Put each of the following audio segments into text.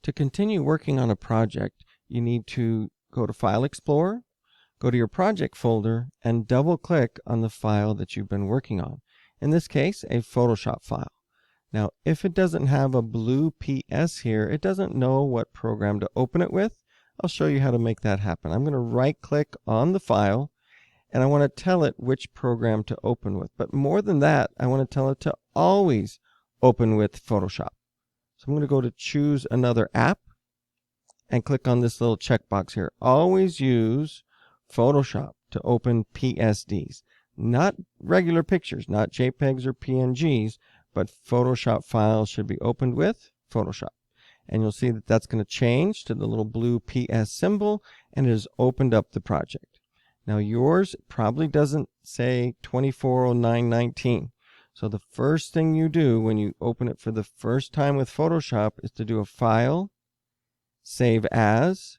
To continue working on a project, you need to go to File Explorer, go to your project folder, and double-click on the file that you've been working on. In this case, a Photoshop file. Now, if it doesn't have a blue PS here, it doesn't know what program to open it with. I'll show you how to make that happen. I'm going to right-click on the file, and I want to tell it which program to open with. But more than that, I want to tell it to always open with Photoshop. So I'm going to go to Choose Another App and click on this little checkbox here. Always use Photoshop to open PSDs. Not regular pictures, not JPEGs or PNGs, but Photoshop files should be opened with Photoshop. And you'll see that that's going to change to the little blue PS symbol, and it has opened up the project. Now yours probably doesn't say 240919. So the first thing you do when you open it for the first time with Photoshop is to do a File, Save As,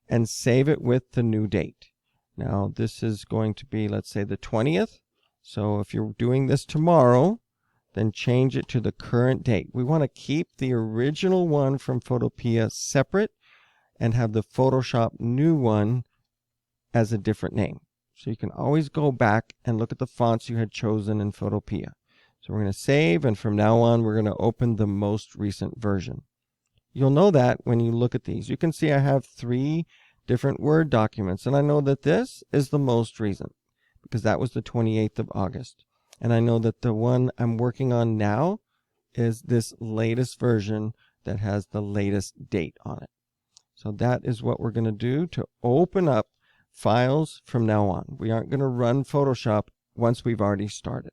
and save it with the new date. Now this is going to be, let's say, the 20th. So if you're doing this tomorrow, then change it to the current date. We want to keep the original one from PhotoPea separate and have the Photoshop new one as a different name. So you can always go back and look at the fonts you had chosen in PhotoPea. So we're going to save, and from now on we're going to open the most recent version. You'll know that when you look at these. You can see I have 3 different Word documents, and I know that this is the most recent because that was the 28th of August. And I know that the one I'm working on now is this latest version that has the latest date on it. So that is what we're going to do to open up files from now on. We aren't going to run Photoshop once we've already started.